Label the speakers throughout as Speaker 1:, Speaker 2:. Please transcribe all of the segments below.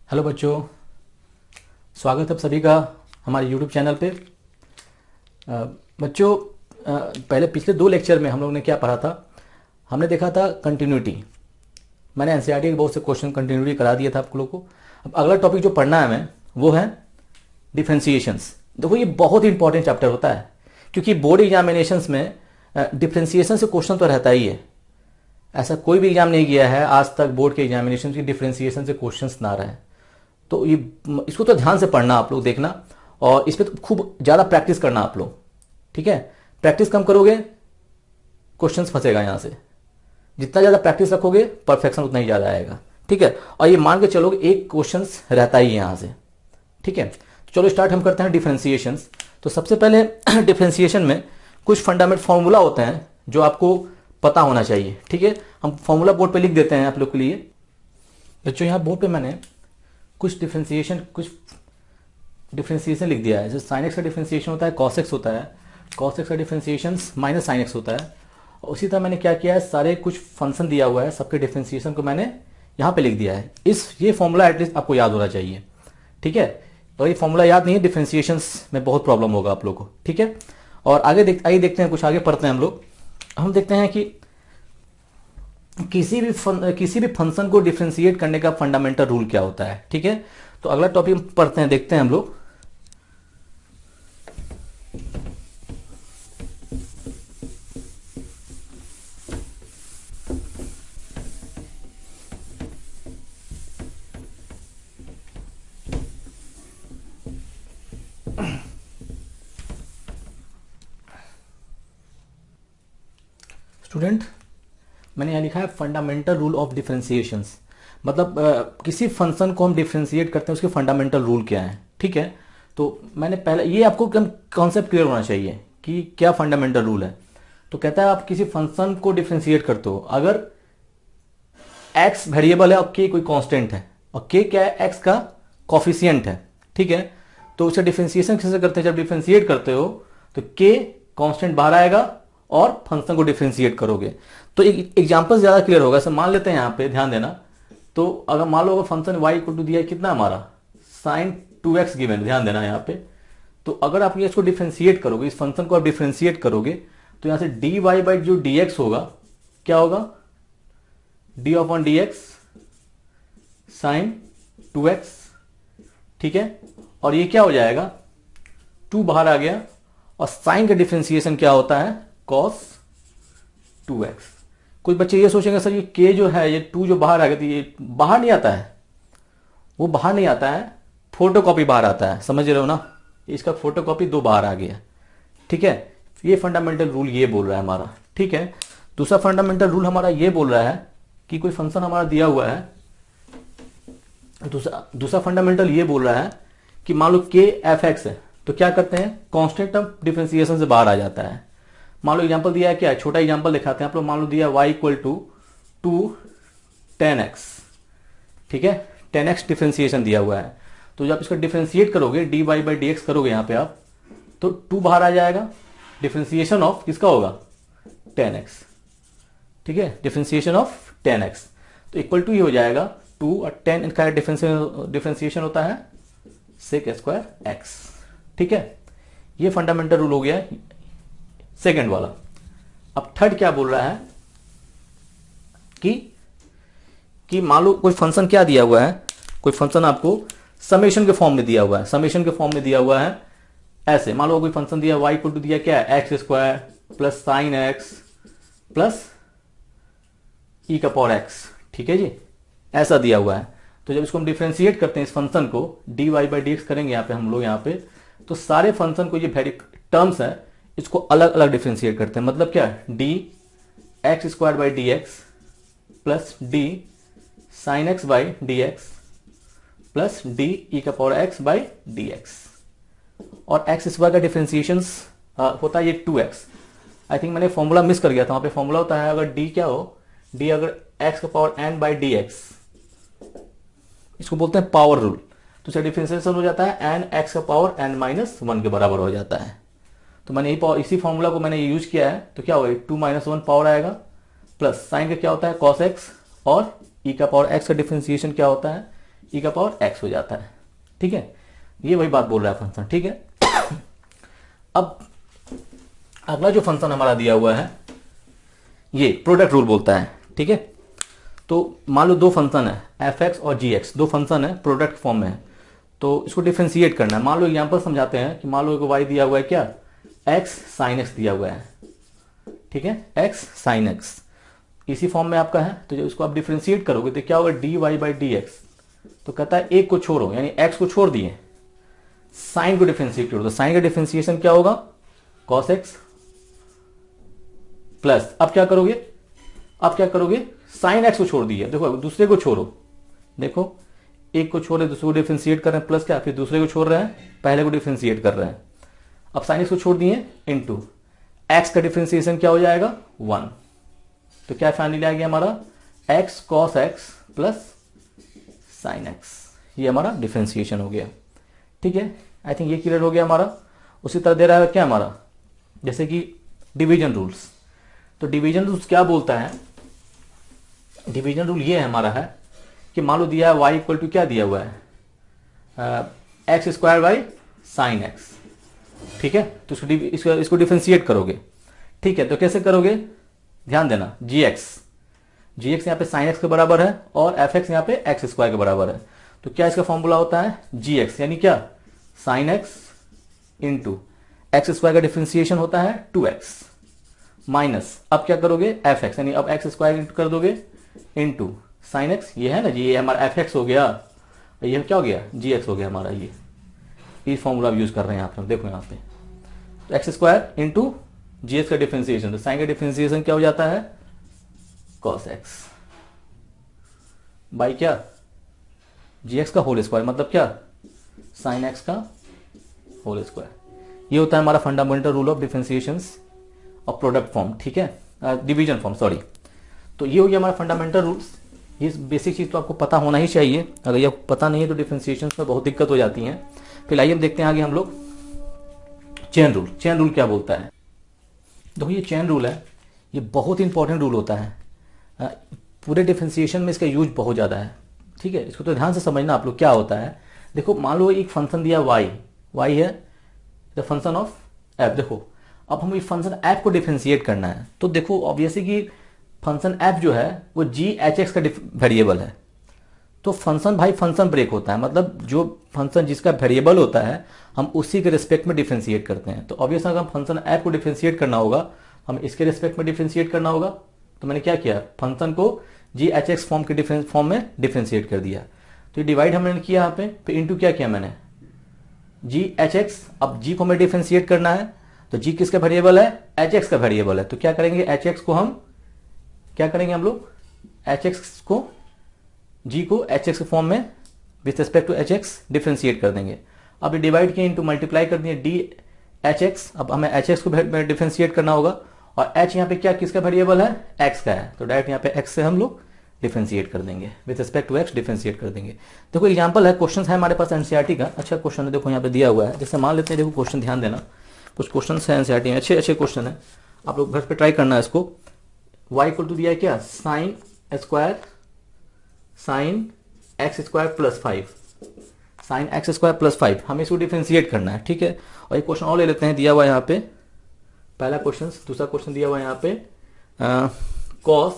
Speaker 1: Hello बच्चों, स्वागत है आप सभी का हमारे यूट्यूब चैनल पे। बच्चों, पहले पिछले दो लेक्चर में हम लोगों ने क्या पढ़ा था? हमने देखा था कंटिन्यूटी। मैंने एनसीईआरटी के बहुत से क्वेश्चन कंटिन्यूटी करा दिया था आप लोगों को। अब अगला टॉपिक जो पढ़ना है हमें वो है डिफ्रेंसिएशंस। देखो, ये बहुत ही इंपॉर्टेंट चैप्टर होता है क्योंकि बोर्ड एग्जामिनेशंस में डिफ्रेंसिएशन से क्वेश्चन तो रहता ही है। ऐसा कोई भी एग्जाम नहीं किया है आज तक बोर्ड के एग्जामिनेशन की डिफ्रेंसिएशन से क्वेश्चंस ना रहे। तो ये इसको तो ध्यान से पढ़ना आप लोग, देखना, और इस पर तो खूब ज़्यादा प्रैक्टिस करना आप लोग। ठीक है? प्रैक्टिस कम करोगे क्वेश्चंस फंसेगा यहाँ से। जितना ज़्यादा प्रैक्टिस रखोगे परफेक्शन उतना ही ज़्यादा आएगा। ठीक है? और ये मान के चलोगे एक क्वेश्चंस रहता ही है यहाँ से। ठीक है? तो चलो स्टार्ट हम करते हैं डिफ्रेंसिएशंस। तो सबसे पहले डिफ्रेंसिएशन में कुछ फंडामेंटल फॉर्मूला होते हैं जो आपको पता होना चाहिए। ठीक है? हम फॉर्मूला बोर्ड पे लिख देते हैं आप लोग के लिए। बच्चों, यहाँ बोर्ड पे मैंने कुछ डिफ्रेंसिएशन लिख दिया है। जैसे साइन एक्स का डिफ्रेंसिएशन होता है, कॉस एक्स होता है, कॉस एक्स का डिफ्रेंसिएशन माइनस साइन एक्स होता है। और उसी तरह मैंने क्या किया है, सारे कुछ फंक्शन दिया हुआ है, सबके डिफ्रेंसिएशन को मैंने यहाँ पे लिख दिया है। ये फॉर्मूला एटलीस्ट आपको याद होना चाहिए। ठीक है? और ये फॉर्मूला याद नहीं है, डिफ्रेंसिएशंस में बहुत प्रॉब्लम होगा आप लोग को। ठीक है? और आइए देखते हैं, कुछ आगे पढ़ते हैं हम लोग। हम देखते हैं कि किसी भी फंक्शन को डिफरेंशिएट करने का फंडामेंटल रूल क्या होता है। ठीक है? तो अगला टॉपिक पढ़ते हैं, देखते हैं हम लोग। स्टूडेंट, मैंने यहाँ लिखा है फंडामेंटल रूल ऑफ डिफरेंशिएशंस। मतलब किसी फंक्शन को हम डिफरेंशिएट करते हैं उसके फंडामेंटल रूल क्या है। ठीक है? तो मैंने पहले ये आपको कॉन्सेप्ट क्लियर होना चाहिए कि क्या फंडामेंटल रूल है। तो कहता है आप किसी फंक्शन को डिफरेंशिएट करते हो अगर x वेरिएबल है और k कोई कांस्टेंट है, और k क्या है, x का कॉफिशिएंट है। ठीक है? तो उसे डिफरेंशिएशन कैसे करते हैं? जब डिफरेंशिएट करते हो तो k कांस्टेंट बाहर आएगा और फंक्शन को डिफरेंशिएट करोगे तो एक एग्जांपल ज्यादा क्लियर होगा। सर मान लेते हैं, यहाँ पे ध्यान देना। तो अगर मान लो अगर फंक्शन y इक्वल टू दिया है कितना हमारा, साइन 2x गिवन, ध्यान देना यहाँ पे। तो अगर आप इसको डिफरेंशिएट करोगे, इस फंक्शन को आप डिफरेंशिएट करोगे तो यहाँ से dy बाई जो dx होगा, क्या होगा, d upon dx sign 2x। ठीक है? और ये क्या हो जाएगा, 2 बाहर आ गया, और साइन का डिफरेंशिएशन क्या होता है, cos 2x। कुछ बच्चे ये सोचेंगे सर ये k जो है, ये 2 जो बाहर आ गया, तो ये बाहर नहीं आता है, वो बाहर नहीं आता है, फोटोकॉपी बाहर आता है। समझ रहे हो ना? इसका फोटोकॉपी 2 बाहर आ गया। ठीक है? ये फंडामेंटल रूल ये बोल रहा है हमारा। ठीक है? दूसरा फंडामेंटल रूल हमारा ये बोल रहा है कि कोई फंक्शन हमारा दिया हुआ है। दूसरा फंडामेंटल ये बोल रहा है कि मान लो k f(x) है, तो क्या करते हैं, कांस्टेंट टर्म डिफरेंशिएशन से बाहर आ जाता है। मान लो एग्जांपल दिया है, क्या है, छोटा एग्जांपल दिखाते हैं आप लोग। मान लो दिया y इक्वल टू 10x। ठीक है? 10x डिफरेंशिएशन दिया हुआ है। तो जब इसका डिफरेंशिएट करोगे, dy बाई dx करोगे यहाँ पे आप, तो 2 बाहर आ जाएगा। डिफरेंशिएशन ऑफ किसका होगा, 10x। ठीक है? डिफरेंशिएशन ऑफ 10x तो इक्वल टू ही हो जाएगा 2 और 10, इनका डिफरेंशिएशन होता है sec स्क्वायर x। ठीक है? ये फंडामेंटल रूल हो गया सेकंड वाला। अब थर्ड क्या बोल रहा है कि मान लो कोई फंक्शन क्या दिया हुआ है, कोई फंक्शन आपको समेशन के फॉर्म में दिया हुआ है। समेशन के फॉर्म में दिया हुआ है ऐसे, मान लो कोई फंक्शन दिया y इक्वल टू दिया क्या है, x square plus sine x plus e का पावर एक्स। ठीक है जी? ऐसा दिया हुआ है। तो जब इसको हम डिफरेंशिएट करते हैं, इस फंक्शन को dy बाई dx करेंगे यहाँ पे हम लोग, यहाँ पे तो सारे फंक्शन को, ये टर्म्स है, इसको अलग अलग डिफरेंशिएट करते हैं। मतलब क्या, d x square by D x plus d sine x by D x plus d e का power x by D x. और एक्स स्क्वायर का डिफरेंशिएशन होता है ये 2x। आई थिंक मैंने फॉर्मूला मिस कर गया था, वहां पे फॉर्मूला होता है अगर डी क्या हो, डी अगर एक्स का power n by D x, इसको बोलते हैं पावर रूल। तो इसका डिफरेंशिएशन हो जाता है n x का पावर n माइनस 1 के बराबर हो जाता है। तो मैंने इसी फॉर्मूला को मैंने यूज किया है। तो क्या होगा, 2 माइनस 1 पावर आएगा, प्लस साइन का क्या होता है cos x, और e का पावर x का डिफरेंशिएशन क्या होता है, ई का पावर एक्स हो जाता है। ठीक है, ये वही बात बोल रहा है फंक्शन। ठीक है, अब अगला जो फंक्शन हमारा दिया हुआ है ये प्रोडक्ट रूल बोलता है। ठीक है, तो मान लो दो फंक्शन है एफ एक्स और जी एक्स, दो फंक्शन है प्रोडक्ट फॉर्म में है, तो इसको डिफ्रेंशिएट करना है। मान लो एग्जांपल समझाते हैं कि मान लो एक वाई दिया हुआ है, क्या एक्स साइन एक्स दिया हुआ है। ठीक है, एक्स साइन एक्स इसी फॉर्म में आपका है, तो जब इसको आप डिफ्रेंशिएट करोगे तो क्या होगा, D Y by D x. तो कहता है एक को छोड़ो, यानी एक्स को छोड़ दिए, साइन को डिफ्रेंशिएट करो, तो साइन का डिफ्रेंशिएशन क्या होगा, कॉस एक्स प्लस अब क्या करोगे, अब क्या करोगे, साइन एक्स को छोड़ दिया, देखो दूसरे को छोड़ो, देखो एक को छोड़े दूसरे को डिफ्रेंशिएट कर रहे हैं, प्लस क्या, फिर दूसरे को छोड़ रहे हैं, पहले को डिफ्रेंशिएट कर रहे हैं। अब साइन एक्स को छोड़ दिए, इनटू एक्स का डिफ्रेंशिएशन क्या हो जाएगा, 1। तो क्या फाइनली आ गया हमारा x cos x plus sine x, ये हमारा डिफ्रेंशिएशन हो गया। ठीक है, आई थिंक ये क्लियर हो गया हमारा। उसी तरह दे रहा है क्या हमारा, जैसे कि डिवीजन रूल्स। तो डिवीजन रूल्स क्या बोलता है, डिवीजन रूल ये है हमारा है कि मान लो दिया है y इक्वल टू क्या दिया हुआ है, x square by sine X. ठीक है, तो इसको डिफ्रेंशिएट करोगे। ठीक है, तो कैसे करोगे, ध्यान देना, जी एक्स यहाँ पे साइन एक्स के बराबर है और एफ एक्स यहाँ पे एक्स स्क्वायर के बराबर है। तो क्या इसका फॉर्मूला होता है, जी एक्स यानी क्या, sine x into x square का डिफ्रेंशिएशन होता है 2x माइनस अब क्या करोगे, एफ एक्स यानी अब एक्स स्क्वायर कर दोगे इंटू साइन एक्स, ये है ना जी, ये हमारा एफ एक्स हो गया, ये क्या हो गया, जी एक्स हो गया हमारा। ये फॉर्मूला यूज कर रहे हैं आप, देखो यहाँ पे, तो एक्स स्क्वायर इंटू जी एक्स का डिफ्रेंशिएशन, तो साइन का डिफ्रेंशिएशन क्या हो जाता है, कॉस एक्स बाई क्या, जी एक्स का होल स्क्वायर, मतलब क्या, साइन एक्स का होल स्क्वायर। ये होता है हमारा फंडामेंटल रूल ऑफ डिफ्रेंशिएशंस और प्रोडक्ट फॉर्म। ठीक है, डिवीजन फॉर्म सॉरी। तो ये हो गया हमारा फंडामेंटल रूल्स। ये बेसिक चीज तो आपको पता होना ही चाहिए, अगर ये पता नहीं है तो डिफ्रेंशिएशंस में बहुत दिक्कत हो जाती है। फिर आइए हम देखते हैं आगे हम लोग चेन रूल। चेन रूल क्या बोलता है, देखो ये चेन रूल है, ये बहुत इंपॉर्टेंट रूल होता है, पूरे डिफ्रेंशिएशन में इसका यूज बहुत ज्यादा है। ठीक है, इसको तो ध्यान से समझना आप लोग क्या होता है। देखो मान लो एक फंक्शन दिया y है द फंक्शन ऑफ f। देखो अब हम इस फंक्शन f को डिफ्रेंशिएट करना है, तो देखो ऑब्वियसली कि फंक्शन f जो है वो g h x का वेरिएबल है, तो फंक्शन भाई फंक्शन ब्रेक होता है, मतलब जो फंक्शन जिसका वेरिएबल होता है हम उसी के रिस्पेक्ट में डिफ्रेंशिएट करते हैं। तो ऑब्वियसली अगर फंक्शन f को डिफ्रेंशिएट करना होगा, हम इसके रिस्पेक्ट में डिफ्रेंशिएट करना होगा। तो मैंने क्या किया, फंक्शन को जी एच एक्स फॉर्म के फॉर्म में डिफ्रेंशिएट कर दिया। तो ये डिवाइड हमने किया यहाँ पे, फिर इंटू क्या किया मैंने, जी एच एक्स, अब जी को हमें डिफ्रेंशिएट करना है, तो जी किसका वेरिएबल है, एच एक्स का वेरिएबल है। तो क्या करेंगे, एच एक्स को हम क्या करेंगे, हम लोग एच एक्स को जी को एच एक्स के फॉर्म में with respect to H X differentiate कर देंगे। अब ये डिवाइड किया इंटू मल्टीप्लाई कर दिए डी एच एक्स, अब हमें एच एक्स को डिफ्रेंशिएट करना होगा, और h यहाँ पे क्या किसका वेरिएबल है, x का है, तो डायरेक्ट यहाँ पे x से हम लोग डिफरेंशिएट कर देंगे, with respect to x differentiate कर देंगे। देखो एग्जांपल है, क्वेश्चन है हमारे पास एनसीईआरटी का, अच्छा क्वेश्चन है, देखो यहाँ पे दिया हुआ है। जैसे मान लेते हैं, देखो क्वेश्चन ध्यान देना, कुछ क्वेश्चन है एनसीईआरटी में, अच्छे अच्छे क्वेश्चन है, आप लोग घर पे ट्राई करना है इसको। y इक्वल टू दिया है क्या, sine square sine x square plus 5, sign x square plus 5, हमें इसको डिफरेंशिएट करना है। ठीक है, और एक क्वेश्चन और ले लेते हैं, दिया हुआ है यहाँ पे पहला क्वेश्चन, दूसरा क्वेश्चन दिया हुआ है यहाँ पे कॉस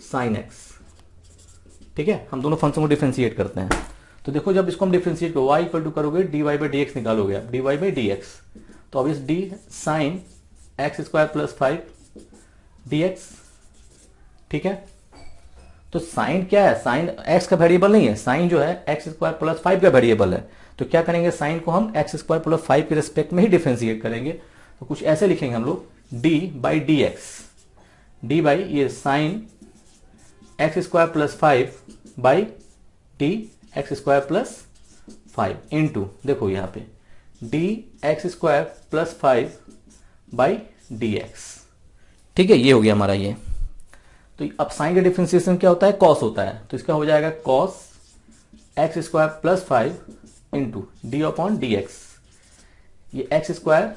Speaker 1: साइन एक्स। ठीक है, हम दोनों फंक्शन को डिफरेंशिएट करते हैं। तो देखो जब इसको हम डिफरेंशिएट करो, y इक्वल टू करोगे d Y by D x निकालोगे, d Y by D x, तो obvious d sine x square plus 5 d x. ठीक है, तो साइन क्या है, साइन एक्स का वेरिएबल नहीं है, साइन जो है एक्स स्क्वायर प्लस 5 का वेरिएबल है। तो क्या करेंगे, साइन को हम एक्स स्क्वायर प्लस 5 के रिस्पेक्ट में ही डिफरेंशिएट करेंगे। तो कुछ ऐसे लिखेंगे हम लोग, d by D x, d by ये sine x square plus 5 by D x square plus 5 into, देखो यहाँ पे d x square plus 5 by D x. ठीक है, ये हो गया हमारा ये। तो अब साइन का डिफरेंशिएशन क्या होता है, कॉस होता है, तो इसका हो जाएगा cos x square plus 5 into D upon D x, ये एक्स स्क्वायर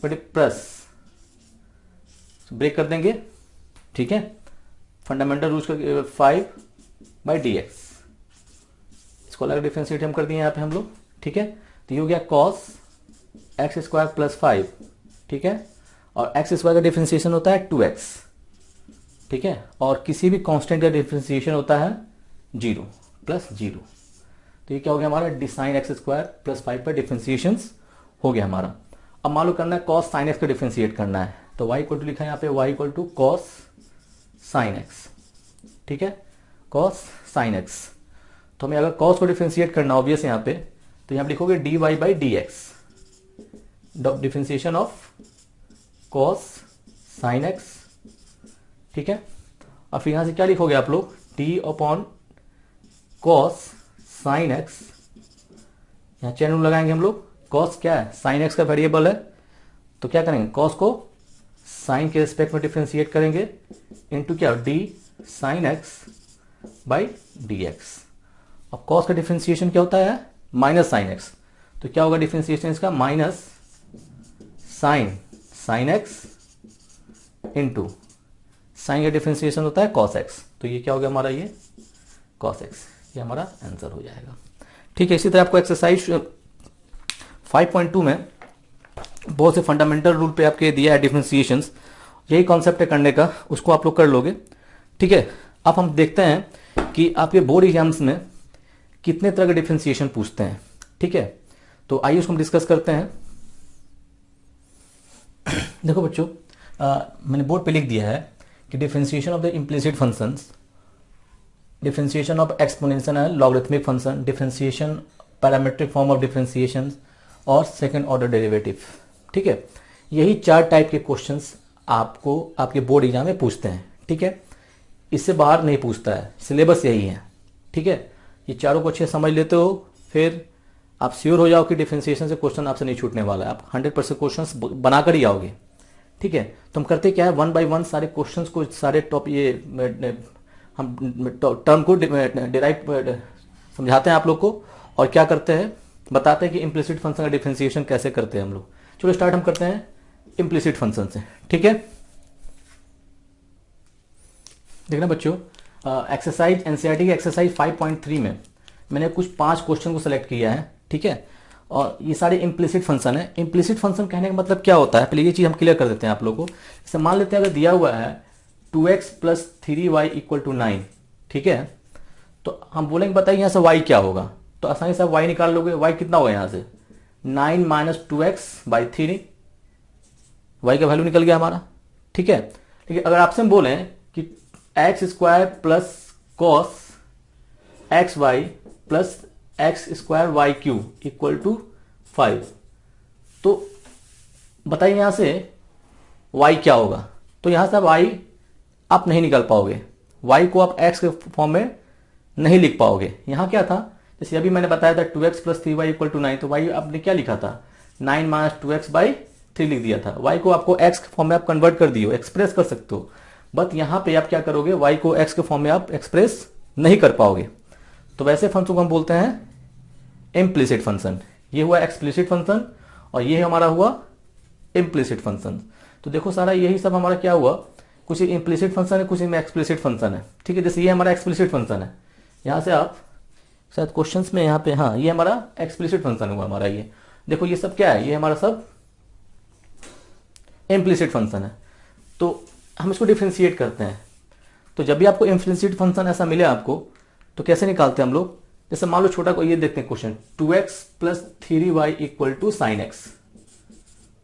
Speaker 1: बटे प्लस ब्रेक कर देंगे। ठीक है, फंडामेंटल रूल्स का 5 बाई डी एक्स, इसको अलग डिफ्रेंशिएट हम कर दिए यहाँ पे हम लोग, ठीक है। तो ये हो गया कॉस एक्स स्क्वायर प्लस 5, ठीक है, और एक्स स्क्वायर का डिफ्रेंशिएशन होता है 2x, ठीक है, और किसी भी कांस्टेंट का डिफ्रेंशिएशन होता है 0 प्लस 0। तो ये क्या हो गया हमारा, D sine x square plus 5 पर डिफ्रेंशिएशन हो गया हमारा। अब मान लो करना है कॉस साइन एक्स को डिफ्रेंशिएट करना है, तो y इक्वल टू लिखा है यहाँ पे y equal to cos sine X, ठीक है, कॉस साइन एक्स। तो हमें अगर कॉस को डिफ्रेंशिएट करना ऑब्वियस यहाँ पे, तो यहाँ पे लिखोगे dy by D x, differentiation of cos sine X, ठीक है। और फिर यहां से क्या लिखोगे आप लोग, d upon cos sine x, यहां चैन रूल लगाएंगे हम लोग, कॉस क्या है, साइन एक्स का वेरिएबल है, तो क्या करेंगे, कॉस को साइन के रिस्पेक्ट में डिफ्रेंशिएट करेंगे इनटू क्या, D sine x by D x. अब कॉस का डिफ्रेंशिएशन क्या होता है, माइनस साइन एक्स, तो क्या होगा डिफ्रेंशिएशन इसका, minus sine x into sine का डिफ्रेंशिएशन होता है कॉस एक्स, तो ये क्या हो गया हमारा, ये कॉस एक्स, ये हमारा आंसर हो जाएगा, ठीक है। इसी तरह आपको एक्सरसाइज 5.2 में बहुत से फंडामेंटल रूल पे आपके दिया है डिफ्रेंशिएशंस, यही कॉन्सेप्ट है करने का, उसको आप लोग कर लोगे, ठीक है। अब हम देखते हैं कि आपके बोर्ड एग्जाम्स में कितने तरह के डिफ्रेंशिएशन पूछते हैं, ठीक है। तो आइए उसको हम डिस्कस करते हैं। देखो बच्चों, मैंने बोर्ड पे लिख दिया है कि differentiation of the implicit functions, differentiation of exponential and logarithmic function, differentiation parametric form of differentiation और सेकंड ऑर्डर डेरिवेटिव, ठीक है। यही 4 टाइप के क्वेश्चंस आपको आपके बोर्ड एग्जाम में पूछते हैं, ठीक है, इससे बाहर नहीं पूछता है, सिलेबस यही है, ठीक है। ये चारों को अच्छे समझ लेते हो, फिर आप श्योर हो जाओ कि डिफरेंशिएशन से क्वेश्चन आपसे नहीं छूटने वाला है, आप 100% क्वेश्चन बनाकर ही आओगे, ठीक है। तो हम करते क्या है, 1 बाय 1 सारे क्वेश्चंस को, सारे टॉप ये हम टर्म को डिराइव समझाते हैं आप लोग को, और क्या करते हैं, बताते हैं कि इम्प्लिसिट फंक्शन का डिफरेंशिएशन कैसे करते हैं हम लोग। चलो स्टार्ट हम करते हैं इम्प्लिसिट फंक्शन से, ठीक है। देखना बच्चों, एक्सरसाइज एनसीईआरटी की एक्सरसाइज 5.3 में मैंने कुछ 5 क्वेश्चन को सिलेक्ट किया है, ठीक है, और ये सारे इम्प्लिसिट फंक्शन है। इम्प्लिसिट फंक्शन कहने का मतलब क्या होता है, पहले ये चीज हम क्लियर कर देते हैं आप लोगों को। जैसे मान लेते हैं अगर दिया हुआ है 2x plus 3y equal to 9, ठीक है, तो हम बोलेंगे बताइए यहाँ से y क्या होगा, तो आसानी से आप y निकाल लोगे, y कितना होगा यहाँ से 9 माइनस 2x बाई 3, y का वैल्यू निकल गया हमारा, ठीक है। लेकिन अगर आपसे हम बोले कि X square plus cos x Y plus x square Y Q equal to 5, तो बताइए यहां से y क्या होगा, तो यहां से आप y आप नहीं निकाल पाओगे, y को आप x के फॉर्म में नहीं लिख पाओगे। यहां क्या था, जैसे अभी मैंने बताया था 2x plus 3y equal to 9, तो y आपने क्या लिखा था 9 माइनस 2x बाई 3 लिख दिया था। y को आपको x के फॉर्म में आप कन्वर्ट कर दियो, एक्सप्रेस कर सकते हो, बट यहां पे आप क्या करोगे, y को x के फॉर्म में आप एक्सप्रेस नहीं कर पाओगे। तो वैसे फंक्शन को हम बोलते हैं इम्प्लिसिट फंक्शन। ये हुआ एक्सप्लिसिट फंक्शन और ये हमारा हुआ इम्प्लिसिट फंक्शन। तो देखो सारा यही सब हमारा क्या हुआ, कुछ इम्प्लिसिट फंक्शन है, कुछ में एक्सप्लिसिट फंक्शन है, ठीक है। जैसे ये हमारा एक्सप्लिसिट फंक्शन है, यहां से आप शायद क्वेश्चंस में यहाँ पे, हाँ ये हमारा एक्सप्लिसिट फंक्शन हुआ हमारा। ये देखो ये सब क्या है, ये हमारा सब इम्प्लिसिट फंक्शन है। तो हम इसको डिफ्रेंशिएट करते हैं। तो जब भी आपको इम्प्लिसिट फंक्शन ऐसा मिले आपको, तो कैसे निकालते हैं हम लोग, जैसे मान लो छोटा को ये देखते हैं question 2x plus 3y equal to sine X,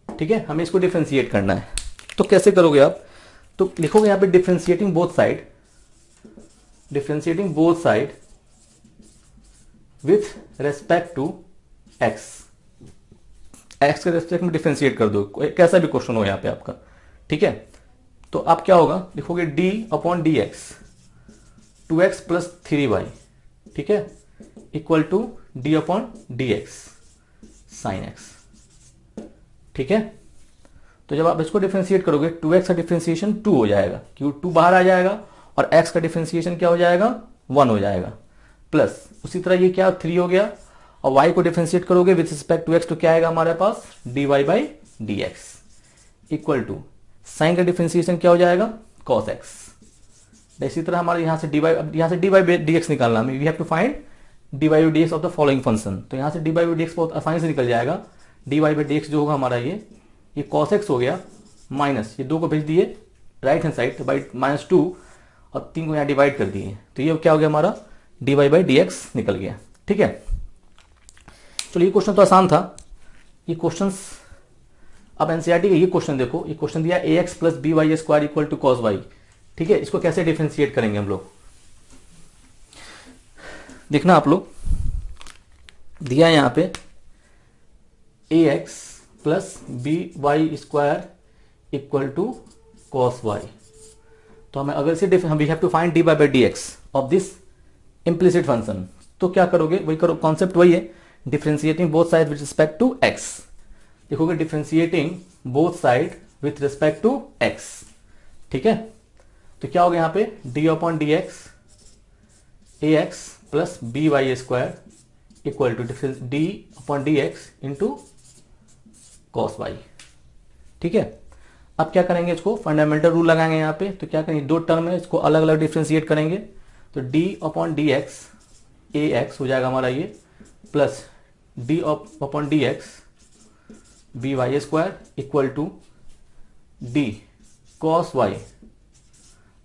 Speaker 1: ठीक है, हमें इसको डिफ्रेंशिएट करना है। तो कैसे करोगे आप, तो लिखोगे यहां पे differentiating both side, differentiating both side with respect to x, x के रेस्पेक्ट में डिफ्रेंशिएट कर दो, कैसा भी क्वेश्चन हो यहां पे आपका, ठीक है। तो आप क्या होगा, लिखोगे d upon D X 2x plus 3y, ठीक है, equal to D upon D X sine X, ठीक है। तो जब आप इसको डिफरेंशिएट करोगे 2x का डिफरेंशिएशन 2 हो जाएगा, क्योंकि 2 बाहर आ जाएगा, और x का डिफरेंशिएशन क्या हो जाएगा 1 हो जाएगा, प्लस उसी तरह ये क्या 3 हो गया, और y को डिफरेंशिएट करोगे विथ रिस्पेक्ट टू x, तो क्या आएगा हमारे पास dy by D x equal to sine का डिफरेंशिएशन क्या हो जाएगा cos x, इसी तरह हमारे यहाँ से dy, यहाँ से dy बाई डी एक्स निकालना, we have to find dy by D X of the following function. तो यहाँ से dy बाई डी एक्स बहुत आसानी से निकल जाएगा। dy बाई डी एक्स जो होगा हमारा ये cos x हो गया, माइनस ये 2 को भेज दिए राइट हैंड साइड बाई -2 और 3 को यहाँ डिवाइड कर दिए, तो ये क्या हो गया हमारा dy बाई डी एक्स निकल गया। ठीक है, चलो ये क्वेश्चन तो आसान था। ये क्वेश्चंस अब एनसीईआरटी का ये क्वेश्चन देखो, ये क्वेश्चन दिया ax plus B Y square equal to cos Y. ठीक है, इसको कैसे डिफरेंशिएट करेंगे हम लोग, देखना आप लोग, दिया है यहाँ पे ax plus B Y square equal to cos Y. तो हमें अगर इसे we have to find dy by D X of this implicit function, तो क्या करोगे, वही करो, कॉन्सेप्ट वही है, differentiating both side with respect to x। देखोगे differentiating both side with respect to x। ठीक है, तो क्या होगा यहाँ पे D upon D X A X plus B Y square equal to D upon D X into cos Y. ठीक है, अब क्या करेंगे, इसको फंडामेंटल रूल लगाएंगे यहाँ पे। तो क्या करेंगे, 2 टर्म है, इसको अलग अलग डिफरेंशिएट करेंगे। तो D upon D X A X हो जाएगा हमारा ये, plus D upon D X B Y square equal to D cos Y.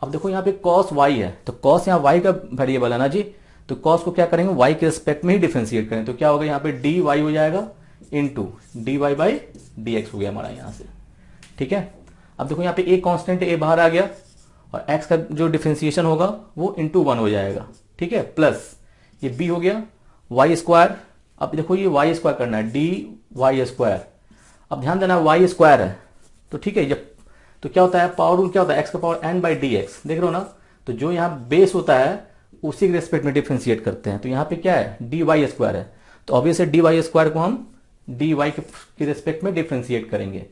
Speaker 1: अब देखो यहाँ पे कॉस वाई है, तो कॉस यहाँ वाई का वेरिएबल है ना जी, तो कॉस को क्या करेंगे वाई के रिस्पेक्ट में ही डिफरेंशिएट करें। तो क्या होगा यहाँ पे डी वाई हो जाएगा into D Y by D X हो गया हमारा यहाँ से। ठीक है, अब देखो यहाँ पे ए कांस्टेंट ए बाहर आ गया और एक्स का जो डिफरेंशिएशन होगा वो इंटू 1 हो जाएगा। ठीक है, प्लस ये बी हो गया वाई स्क्वायर। अब देखो ये वाई स्क्वायर करना है, डी वाई स्क्वायर। अब ध्यान देना वाई स्क्वायर है, तो ठीक है, जब तो क्या होता है पावर रूल क्या होता है, एक्स का power N by D X, देख रहे हो ना। तो जो यहाँ बेस होता है उसी के रेस्पेक्ट में डिफरेंशिएट करते हैं। तो यहाँ पे क्या है डी वाई स्क्वायर है, तो ऑब्वियसली डी वाई स्क्वायर को हम डी वाई के रेस्पेक्ट में डिफरेंशिएट करेंगे,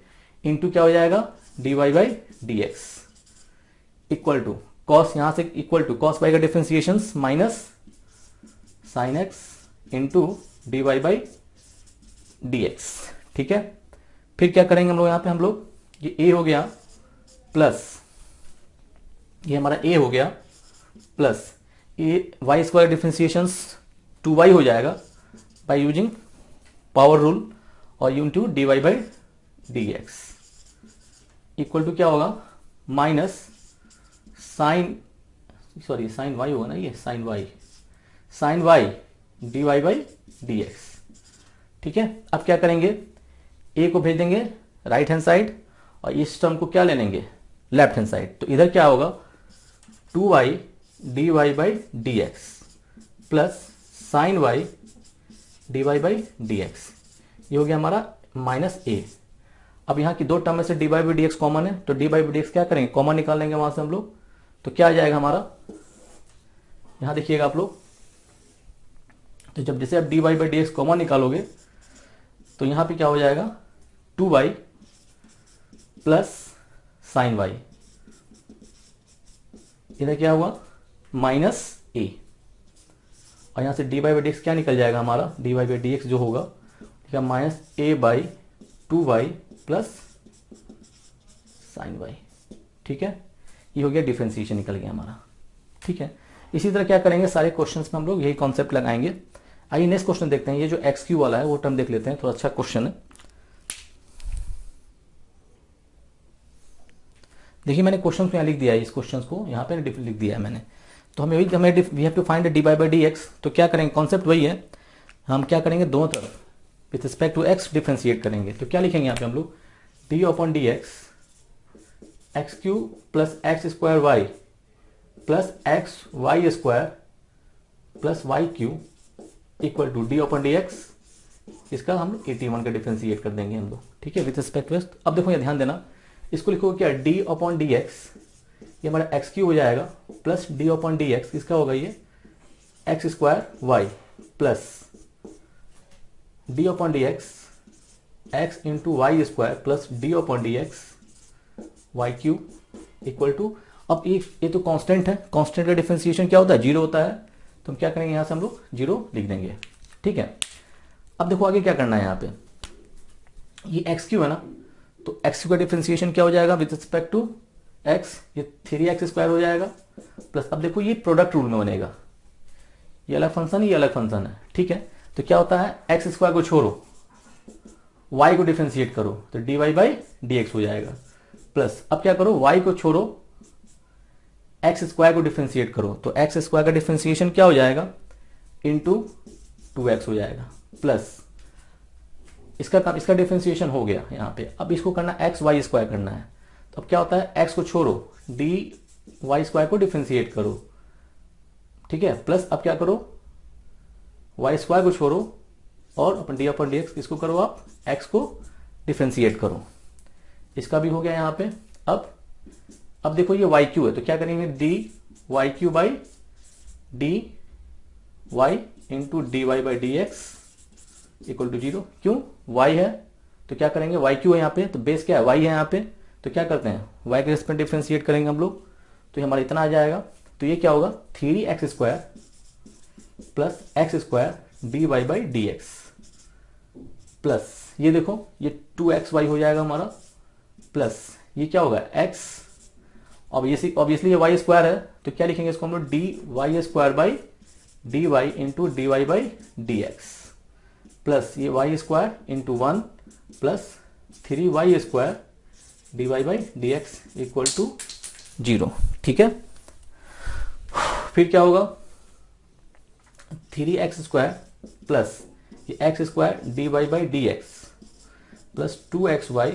Speaker 1: इंटू क्या हो जाएगा D Y by D x equal to cos, यहां से इक्वल टू कॉस वाई का differentiation minus sine x into D Y by D x. ठीक है, फिर क्या करेंगे हम लोग, यहाँ पे हम लोग ये a हो गया प्लस ये हमारा a हो गया plus a y square differentiation 2y हो जाएगा बाय यूजिंग पावर रूल और into D Y by D x equal to क्या होगा माइनस साइन साइन वाई होगा ना, ये sine y d Y by D x. ठीक है, अब क्या करेंगे ए को भेज देंगे राइट हैंड साइड और इस टर्म को क्या ले लेंगे लेफ्ट हैंड साइड। तो इधर क्या होगा 2y d Y by D x plus sine y d Y by D x, ये हो गया हमारा माइनस ए। अब यहाँ की 2 टर्म में से d Y by D x common है, तो d Y by D x क्या करेंगे कॉमन निकाल लेंगे वहां से हम लोग। तो क्या आ जाएगा हमारा, यहां देखिएगा आप लोग, तो जब जैसे आप d Y by D x common निकालोगे तो यहां पे क्या हो जाएगा 2y प्लस साइन वाई, इधर क्या हुआ माइनस ए, और यहां से d Y by D x क्या निकल जाएगा हमारा, d Y by D x जो होगा minus a by 2y plus sine y. ठीक है, ये हो गया डिफरेंशिएशन निकल गया हमारा। ठीक है, इसी तरह क्या करेंगे सारे क्वेश्चंस में हम लोग यही कॉन्सेप्ट लगाएंगे। आइए नेक्स्ट क्वेश्चन देखते हैं, ये जो एक्स क्यू वाला है वो टर्म देख लेते हैं, थोड़ा अच्छा क्वेश्चन है। देखिए मैंने क्वेश्चन को यहाँ लिख दिया है, इस क्वेश्चन को यहाँ पे लिख दिया है मैंने। तो हमें we have to find d Y by D x. तो क्या करेंगे, कॉन्सेप्ट वही है, हम क्या करेंगे दोनों तरफ with respect to x differentiate करेंगे। तो क्या लिखेंगे यहाँ पे हम लोग d upon D x x cube plus x square y plus x y square plus y Q equal to D upon D x, इसका हम 81 का डिफरेंशिएट कर देंगे हम लोग। ठीक है, विथ रिस्पेक्ट टू एक्स। अब देखो ये ध्यान देना, इसको लिखोगे क्या डी अपॉन डी एक्स, ये हमारा एक्स क्यू हो जाएगा plus D upon D x, इसका होगा ये x square y plus D upon D x x into y square plus D upon D x y Q equal to, अब ये तो कांस्टेंट है, कांस्टेंट का डिफरेंशिएशन क्या होता है 0 होता है, तो हम क्या करेंगे यहां से हम लोग 0 लिख देंगे। ठीक है, अब देखो आगे क्या करना है, यहाँ पे ये एक्स क्यू है ना, तो एक्स क्यू का डिफरेंशिएशन क्या हो जाएगा विद रिस्पेक्ट टू एक्स, ये 3x² हो जाएगा प्लस, अब देखो ये प्रोडक्ट रूल में बनेगा, ये अलग फंक्शन, ये अलग फंक्शन है, ठीक है। तो क्या होता है, x² को छोड़ो, y को डिफ्रेंशिएट करो तो dy/dx हो जाएगा प्लस, अब क्या करो, y को छोड़ो, x² को डिफ्रेंशिएट करो तो x² का डिफ्रेंशिएशन क्या हो जाएगा, इंटू 2x हो जाएगा प्लस, इसका डिफ्रेंशिएशन हो गया यहाँ पे। अब इसको करना xy² करना है, तो अब क्या होता है, x को छोड़ो, dy² को डिफ्रेंशिएट करो, ठीक है, प्लस अब क्या करो, y² को छोड़ो और अपन d/dx इसको करो, आप x को डिफ्रेंशिएट करो, इसका भी हो गया यहाँ पे। अब देखो ये yq है तो क्या करेंगे, dyq/dy into dy/dx equal to 0। क्यों, y है तो क्या करेंगे, yq है यहाँ पे, तो बेस क्या है, y है यहाँ पे, तो क्या करते हैं, y के रेस्पेक्ट डिफ्रेंशिएट करेंगे हम लोग, तो ये हमारा इतना आ जाएगा। तो ये क्या होगा, 3x² plus x² dy/dx plus, ये देखो ये 2xy हो जाएगा हमारा, प्लस ये क्या होगा x, ऑब्वियसली ये y² है तो क्या लिखेंगे इसको हम लोग, dy² इंटू dy/dx प्लस ये y² into 1 plus 3y² dy/dx equal to 0, ठीक है। फिर क्या होगा, 3x² प्लस ये x² dy/dx plus 2xy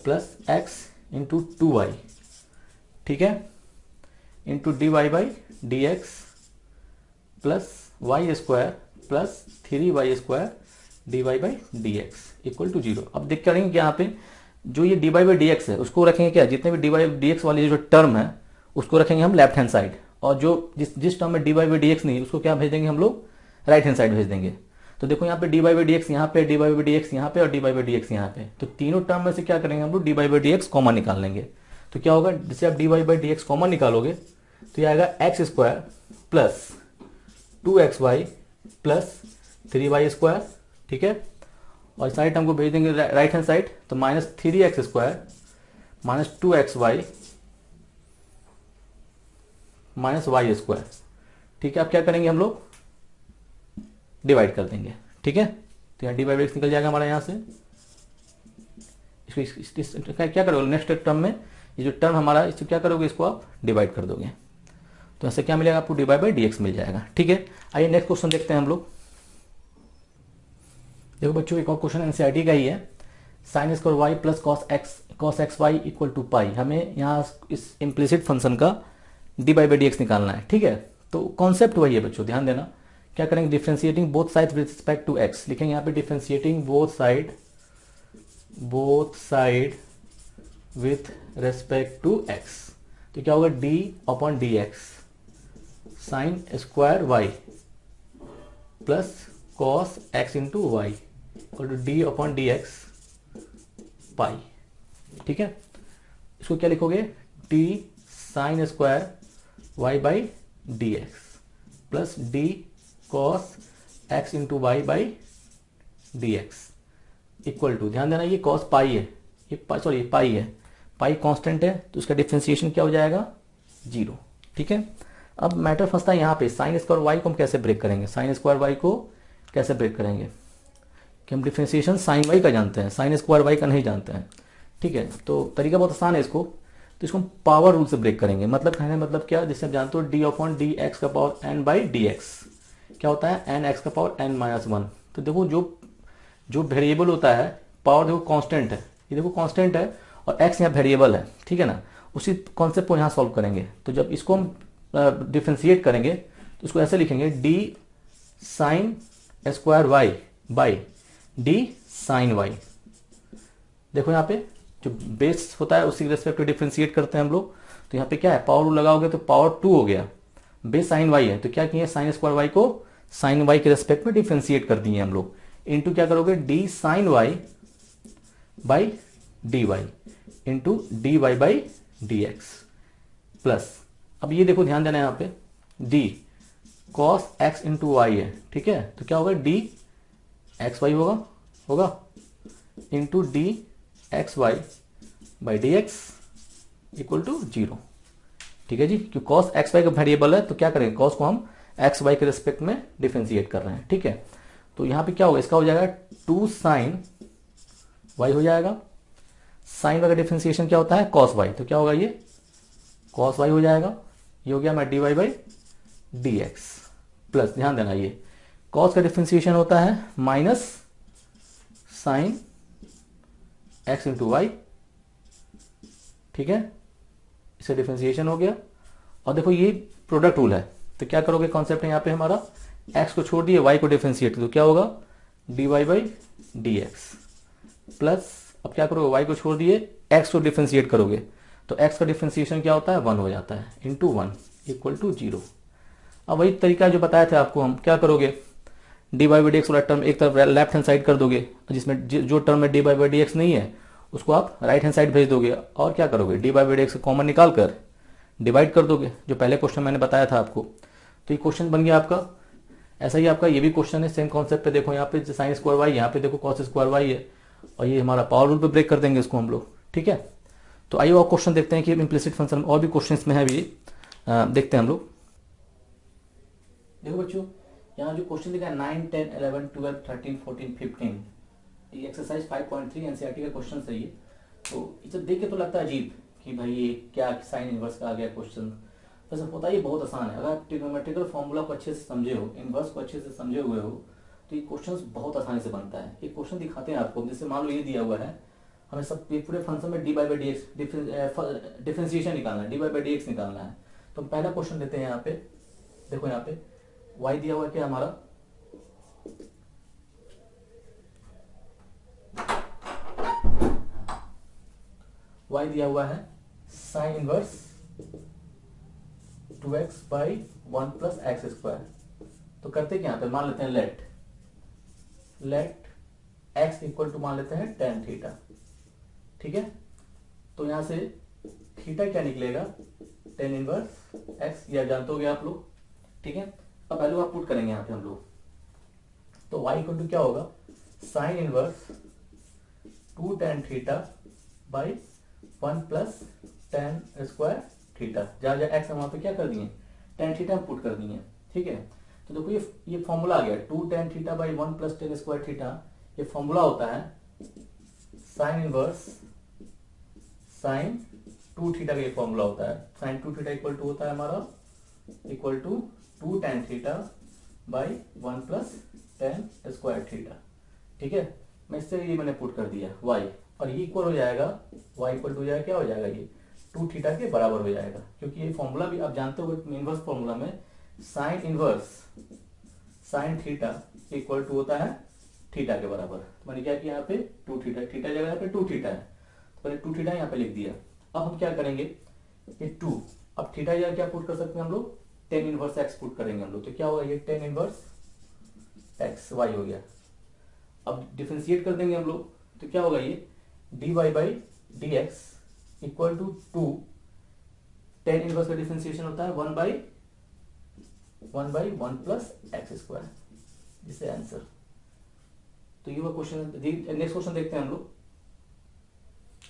Speaker 1: plus x into 2y, ठीक है, into dy/dx plus y² plus 3y² dy/dx equal to 0। अब देख करेंगे कि यहाँ पे जो ये dy/dx है उसको रखेंगे क्या, जितने भी dy/dx वाली जो टर्म है उसको रखेंगे हम लेफ्ट हैंड साइड, और जो जिस टर्म में dy/dx नहीं उसको क्या भेज देंगे हम लोग, राइट हैंड साइड भेज देंगे। तो देखो यहाँ पे dy/dx यहाँ पे, dy/dx यहाँ पे और dy/dx यहाँ पे, तो तीनों टर्म में से क्या करेंगे हम लोग, dy/dx कॉमन निकाल लेंगे। तो क्या होगा, जैसे आप dy/dx कॉमन निकालोगे तो ये आएगा x² plus 2xy plus 3y², ठीक है, और साइड टर्म को भेज देंगे राइट हैंड साइड, तो minus 3x² minus 2xy minus y², ठीक है। अब क्या करेंगे हम लोग, डिवाइड कर देंगे, ठीक है, तो यहाँ dy/dx निकल जाएगा हमारा यहाँ से। इसको क्या करोगे, नेक्स्ट टर्म में ये जो टर्म हमारा, इसको क्या करोगे, इसको आप डिवाइड कर दोगे, तो ऐसे क्या मिलेगा आपको, dy/dx मिल जाएगा, ठीक है। आइए नेक्स्ट क्वेश्चन देखते हैं हम लोग। देखो बच्चों एक और क्वेश्चन एनसीईआरटी का ही है, sin² y plus cos xy equal to pi. हमें यहाँ इस इम्प्लिसिट फंक्शन का dy/dx निकालना है, ठीक है। तो कॉन्सेप्ट वही है बच्चों, ध्यान देना। क्या करेंगे, differentiating both side with respect to x, लिखेंगे यहाँ पे differentiating both side with respect to x, तो क्या होगा, d/dx sin² y plus cos x into y equal to d/dx pi, ठीक है। इसको क्या लिखोगे, d sin² y/dx plus d cos x into y/dx equal to, ध्यान देना ये cos पाई है, ये पाई है, पाई कांस्टेंट है तो उसका डिफरेंशिएशन क्या हो जाएगा, 0, ठीक है। अब मैटर फंसता है यहाँ पे, sin² y को हम कैसे ब्रेक करेंगे, sin² y को कैसे ब्रेक करेंगे, कि हम डिफरेंशिएशन sin y का जानते हैं, sin² y का नहीं जानते हैं, ठीक है। तो तरीका बहुत आसान है इसको, तो इसको हम पावर रूल से ब्रेक करेंगे। मतलब कहने मतलब क्या, जैसे आप जानते हो d/dx का पावर n/dx क्या होता है, nx का पावर n-1। तो देखो जो वेरिएबल होता है, पावर देखो कांस्टेंट है, ये देखो कांस्टेंट है और x यहाँ वेरिएबल है, ठीक है ना। उसी कॉन्सेप्ट को यहाँ सॉल्व करेंगे, तो जब इसको हम डिफ्रेंशिएट करेंगे तो इसको ऐसे लिखेंगे, d sin² y by d sin y। देखो यहाँ पे जो बेस होता है उसी रेस्पेक्ट टू डिफ्रेंशिएट करते हैं हम लोग, तो यहाँ पे क्या है, पावर रूल लगाओगे तो पावर 2 हो गया, बेस sin y है तो क्या किए, sin² y को sin y के रेस्पेक्ट में डिफ्रेंशिएट कर दिए हम लोग, इंटू क्या करोगे, d sin y by dy into dy/dx plus, अब ये देखो ध्यान देना यहाँ पे, d cos x into y है, ठीक है, तो क्या होगा, d xy होगा into d xy/dx equal to 0। ठीक है जी, क्योंकि कॉस एक्स वाई का वेरिएबल है तो क्या करेंगे, कॉस को हम एक्स वाई के रिस्पेक्ट में डिफरेंशिएट कर रहे हैं। ठीक है, तो यहां पे क्या होगा, इसका हो जाएगा 2 साइन वाई हो जाएगा। साइन वाई का डिफरेंशिएशन क्या होता है, कॉस वाई, तो क्या होगा ये कॉस वाई हो जाएगा। ये हो गया हमारा d Y by D x plus, ध्यान देना ये कॉस का डिफरेंशिएशन होता है minus sine x into y. ठीक है, इसका डिफरेंशिएशन हो गया। और देखो ये प्रोडक्ट रूल है, तो क्या करोगे, कॉन्सेप्ट है यहाँ पे हमारा x को छोड़ दिए y को डिफरेंशिएट, तो क्या होगा dy by D x plus, अब क्या करोगे y को छोड़ दिए x को डिफरेंशिएट करोगे तो x का डिफरेंशिएशन क्या होता है 1 हो जाता है, इंटू 1 इक्वल टू 0। अब वही तरीका जो बताया था आपको, हम क्या करोगे D by by D x वाला टर्म एक तरफ लेफ्ट हैंड साइड कर दोगे, जिसमें जो टर्म में D by by D x नहीं है उसको आप राइट हैंड साइड भेज दोगे, और क्या करोगे D by by D x common निकाल कर डिवाइड कर दोगे, जो पहले क्वेश्चन मैंने बताया था आपको। तो ये क्वेश्चन बन गया आपका। ऐसा ही आपका ये भी क्वेश्चन है, सेम कॉन्सेप्ट पे। देखो यहाँ पे साइन स्क्वायर वाई, यहाँ पे देखो कॉस स्क्वायर वाई है, और ये हमारा पावर रूल पे ब्रेक कर देंगे इसको हम लोग। ठीक है, तो आइए और क्वेश्चन देखते हैं कि इम्प्लिसिट फंक्शन और भी क्वेश्चन में है भी, देखते हैं हम लोग। देखो बच्चों, यहाँ जो क्वेश्चन दिखा है 9, 10, 11, 12, 13, 14, 15, ये एक्सरसाइज 5.3 एनसीईआरटी का क्वेश्चन है ये। तो इसे देख के तो लगता है अजीब कि भाई ये क्या साइन इनवर्स का आ गया क्वेश्चन, वैसे होता है ये बहुत आसान है। अगर आप ट्रिग्नोमेट्रिकल फॉर्मूला को अच्छे से समझे हो, इनवर्स को अच्छे से समझे हुए हो, तो ये क्वेश्चन बहुत आसानी से बनता है। एक क्वेश्चन दिखाते हैं आपको, जैसे मान लो ये दिया हुआ है, हमें सब पूरे फंक्शन में D by by D x differentiation निकालना है, D by by D X निकालना है। तो पहला क्वेश्चन लेते हैं यहाँ पे। देखो यहाँ पे y दिया हुआ है क्या हमारा, y दिया हुआ है sine inverse 2x by 1 plus x square. तो करते क्या, यहाँ पे मान लेते हैं लेट x इक्वल टू मान लेते हैं टेन थीटा। ठीक है, तो यहां से थीटा क्या निकलेगा, टेन इनवर्स x, या जानते हो आप लोग। ठीक है, अब वैल्यू आप पुट करेंगे यहाँ पे हम लोग, तो y इक्वल टू क्या होगा sine inverse 2 tan theta by 1 plus tan square theta. जहां जहां x है वहां पे क्या कर दिए टेन थीटा पुट कर दिए। ठीक है, तो देखो ये फॉर्मूला आ गया 2 tan theta by 1 plus tan square theta. ये फॉर्मूला होता है साइन इनवर्स साइन 2 थीटा का ये फॉर्मूला होता है। साइन 2 थीटा इक्वल टू होता है हमारा equal to 2 tan theta by 1 plus tan square theta. ठीक है, मैं इससे ये मैंने पुट कर दिया y, और ये इक्वल हो जाएगा y इक्वल टू हो जाएगा क्या हो जाएगा ये 2 थीटा के बराबर हो जाएगा, क्योंकि ये फॉर्मूला भी आप जानते हो इनवर्स फॉर्मूला में sine inverse sine theta equal to होता है थीटा के बराबर। तो मैंने क्या किया यहाँ पे 2 थीटा, थीटा जगह यहाँ पे 2 थीटा है, तो मैंने 2 थीटा यहाँ पे लिख दिया। अब हम क्या करेंगे, ये 2, अब थीटा जगह क्या पुट कर सकते हैं हम लोग, टेन इनवर्स एक्स पुट करेंगे हम लोग, तो क्या होगा ये टेन इनवर्स एक्स वाई हो गया। अब डिफरेंशिएट कर देंगे हम लोग, तो क्या होगा ये d Y by D x equal to 2, tan inverse का डिफरेंशिएशन होता है 1 बाई 1 प्लस एक्स स्क्वायर, जिसे आंसर। तो ये वो क्वेश्चन। नेक्स्ट क्वेश्चन देखते हैं हम लोग।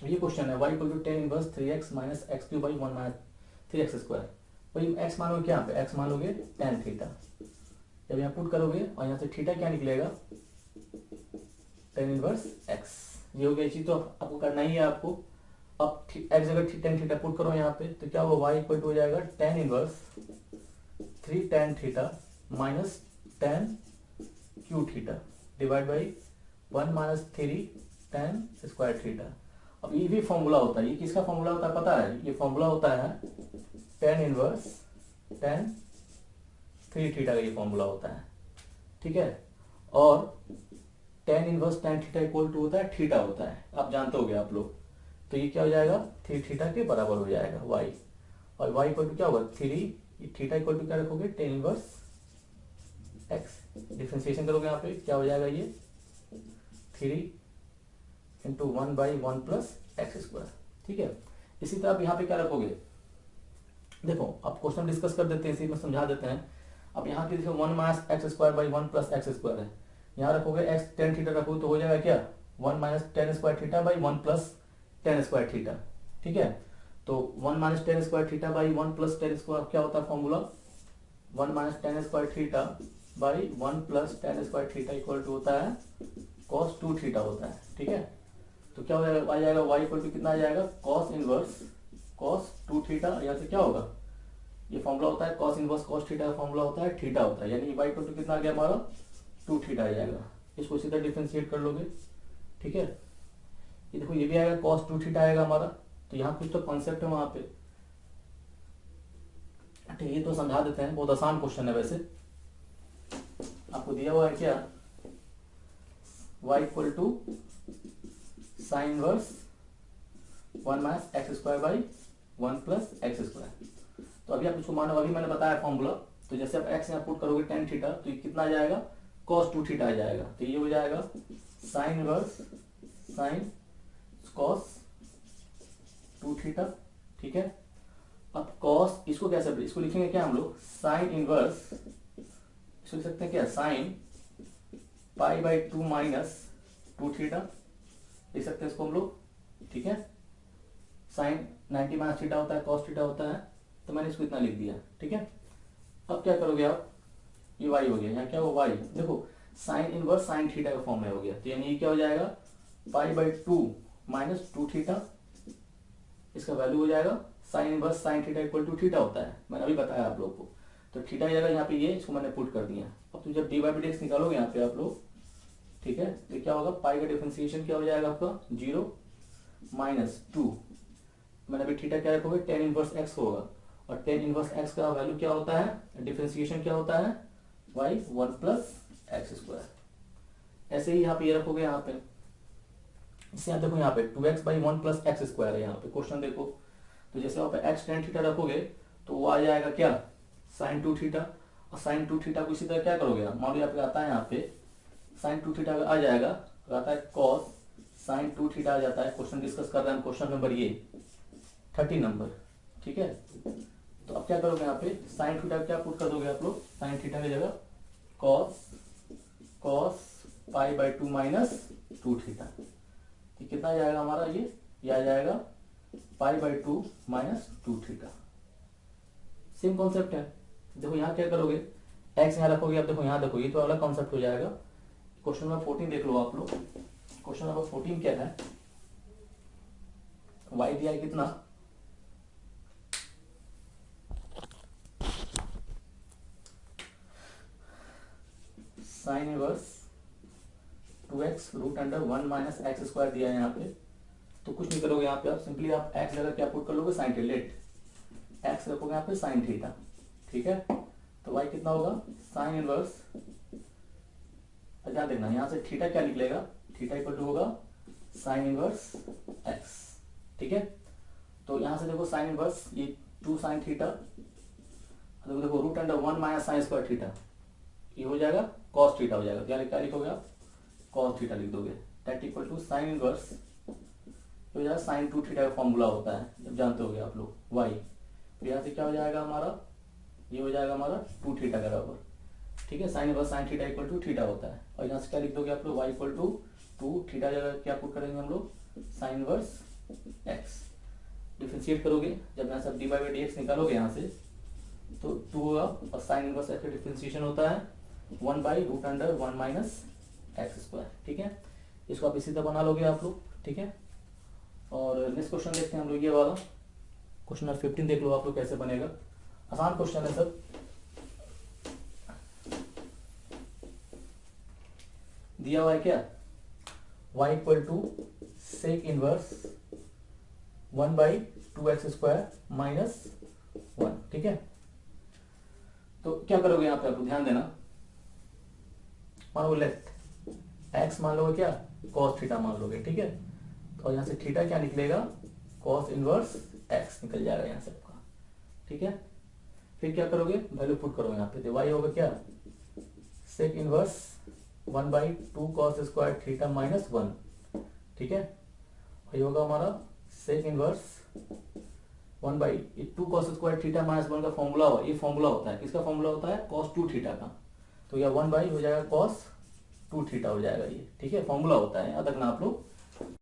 Speaker 1: ये क्वेश्चन है y equal to tan inverse 3x minus x cube by 1 minus 3x square. वही x मानोगे क्या, यहाँ पे x मानोगे टेन थीटा, जब यहाँ पुट करोगे और यहाँ से थीटा क्या निकलेगा टेन इनवर्स x। ये हो गया चीज, तो आपको करना ही है आपको। अब x जगह टेन थीटा पुट करो यहाँ पे, तो क्या होगा y इक्वल टू हो जाएगा tan inverse 3 tan theta minus ten Q theta divide by 1 minus 3 ten square theta. अब ये भी फॉर्मूला होता है, ये किसका फॉर्मूला होता है पता है, ये फॉर्मूला होता है टेन इनवर्स टेन 3 थीटा का ये फॉर्मूला होता है। ठीक है, और tan inverse tan theta equal to होता है थीटा होता है, आप जानते होगे आप लोग। तो ये क्या हो जाएगा 3 थीटा के बराबर हो जाएगा y, और y इक्वल टू क्या होगा 3, थीटा इक्वल टू क्या रखोगे टेन इनवर्स x। डिफरेंशिएशन करोगे यहाँ पे क्या हो जाएगा ये 3 into 1 by 1 plus x square. ठीक है, इसी तरह आप यहाँ पे क्या रखोगे, देखो अब क्वेश्चन डिस्कस कर देते हैं, इसी में समझा देते हैं। अब यहाँ पे देखो 1 minus x square by 1 plus x square है, यहाँ रखोगे x टेन थीटा रखोगे तो हो जाएगा क्या 1 minus tan square theta by 1 plus tan square theta. ठीक है, तो 1 minus tan square theta by 1 plus tan square क्या होता है formula, 1 minus tan square theta by 1 plus tan square theta equal to होता है कॉस 2 थीटा होता है। ठीक है, तो क्या हो जाएगा, आ जाएगा y इक्वल टू कितना आ जाएगा, कॉस इनवर्स कॉस 2 थीटा, यहाँ से क्या होगा, ये फॉर्मूला होता है कॉस इनवर्स कॉस थीटा का फॉर्मूला होता है थीटा होता है, यानी y इक्वल टू कितना आ गया हमारा 2 थीटा आ जाएगा। इसको सीधा डिफरेंशिएट कर लोगे। ठीक है, ये देखो ये भी आएगा कॉस 2 थीटा आएगा हमारा, तो यहाँ कुछ तो कॉन्सेप्ट है वहां पे। ठीक, ये तो समझा देते हैं, बहुत आसान क्वेश्चन है वैसे। आपको दिया हुआ है क्या, y equal to sine inverse 1 minus x square by 1 plus x square. तो अभी आप इसको मानो, अभी मैंने बताया फॉर्मूला, तो जैसे आप x यहाँ पुट करोगे टेन थीटा, तो ये कितना आ जाएगा, cos 2 थीटा आ जाएगा। तो ये हो जाएगा sine inverse sign cos 2 theta. ठीक है, अब cos इसको कैसे, इसको लिखेंगे क्या हम लोग, साइन इनवर्स, इसको लिख सकते हैं क्या, sine pi by 2 minus 2 theta लिख सकते हैं इसको हम लोग। ठीक है, साइन 90 माइनस थीटा होता है, कॉस थीटा होता है, तो मैंने इसको इतना लिख दिया। ठीक है, अब क्या करोगे आप, ये y हो गया, यहाँ क्या हो y, देखो साइन इनवर्स साइन थीटा का फॉर्म में हो गया, तो यानी ये क्या हो जाएगा, पाई बाई 2 माइनस 2 थीटा, इसका वैल्यू हो जाएगा sine inverse sine theta equal to theta होता है, मैंने अभी बताया आप लोग को। तो थीटा की जगह यहाँ पे ये, इसको मैंने पुट कर दिया। अब तुम जब डी बाई डी एक्स निकालोगे यहाँ पे आप लोग, ठीक है, तो क्या होगा, पाई का डिफरेंशिएशन क्या हो जाएगा आपका 0 माइनस 2, मैंने अभी थीटा क्या रखोगे, टेन इनवर्स एक्स होगा, और टेन इनवर्स एक्स का वैल्यू क्या होता है, डिफरेंशिएशन क्या होता है, y 1 प्लस एक्स स्क्वायर। ऐसे ही यहाँ पे ये रखोगे, यहाँ पे इससे यहाँ देखो, यहाँ पे 2x by 1 plus x square है यहाँ पे क्वेश्चन देखो, तो जैसे यहाँ पे x टेन थीटा रखोगे तो वो आ जाएगा क्या, साइन 2 थीटा, और साइन 2 थीटा को इसी तरह क्या करोगे, मान लो यहाँ पे आता है, यहाँ पे साइन 2 थीटा आ जाएगा, तो आता है कॉस साइन 2 थीटा आ जाता है। क्वेश्चन डिस्कस कर रहे हैं, क्वेश्चन नंबर ये 30 नंबर। ठीक है, तो अब क्या करोगे, यहाँ पे साइन थीटा क्या पुट कर दोगे आप लोग, साइन थीटा की जगह cos cos pi by 2 minus 2 theta, ये कितना आ जाएगा हमारा, ये आ जाएगा pi by 2 minus 2 theta. Same concept है, देखो यहाँ क्या करोगे, एक्स यहाँ रखोगे, अब देखो यहाँ देखो, ये तो अलग कॉन्सेप्ट हो जाएगा। क्वेश्चन नंबर 14 देख लो आप लोग, क्वेश्चन नंबर 14 क्या है, y दिया है कितना, sine inverse 2x root under 1 minus x square दिया है यहाँ पे। तो कुछ नहीं करोगे यहाँ पे, आप सिंपली आप x जगह क्या पुट कर लोगे, साइन थीटा, लेट x रखोगे यहाँ पे साइन थीटा। ठीक है, तो y कितना होगा, साइन इनवर्स, ध्यान देखना यहाँ से थीटा क्या निकलेगा, थीटा इक्वल टू होगा साइन इनवर्स x। ठीक है, तो यहाँ से देखो साइन इनवर्स ये 2 साइन थीटा, देखो root under 1 minus sine square theta, ये हो जाएगा कॉस थीटा हो जाएगा, क्या लिखोगे आप, कॉस थीटा लिख दोगे, that equal to sine inverse, हो जाएगा साइन 2 थीटा का फॉर्मूला होता है, जब जानते होगे आप लोग y। तो यहाँ से क्या हो जाएगा हमारा, ये हो जाएगा हमारा 2 थीटा का बराबर। ठीक है, sine inverse sine theta equal to theta होता है, और यहाँ से क्या लिख दोगे आप लोग, y इक्वल टू 2 थीटा जगह क्या पुट करेंगे हम लोग, साइन इनवर्स x। डिफरेंशिएट करोगे, जब यहाँ से डी बाई डी एक्स निकालोगे यहाँ से, तो 2 होगा, और साइन इनवर्स एक्स का डिफरेंशिएशन होता है 1 by root under 1 minus x square. ठीक है, इसको आप इसी तरह बना लोगे आप लोग। ठीक है, और नेक्स्ट क्वेश्चन देखते हैं हम लोग, ये वाला क्वेश्चन नंबर 15 देख लो आप लोग कैसे बनेगा, आसान क्वेश्चन है सब। दिया हुआ है क्या, y equal to sec inverse 1 by 2x square minus 1। ठीक है, तो क्या करोगे यहाँ पे आप लोग, ध्यान देना, मान लो लेफ्ट x मान लोगे क्या, cos थीटा मान लोगे। ठीक है, और यहाँ से थीटा क्या निकलेगा, cos इनवर्स x निकल जाएगा यहाँ से आपका। ठीक है, फिर क्या करोगे, वैल्यू पुट करोगे यहाँ पे, तो y होगा क्या, sec inverse 1 by 2 cos square theta minus 1। ठीक है, ये होगा हमारा sec inverse 1 by 2 cos square theta minus 1 का फॉर्मूला हो, ये फॉर्मूला होता है, किसका फॉर्मूला होता है, cos 2 थीटा का, तो यह 1 बाई हो जाएगा cos 2 थीटा हो जाएगा ये। ठीक है, फॉर्मूला होता है, याद रखना आप लोग।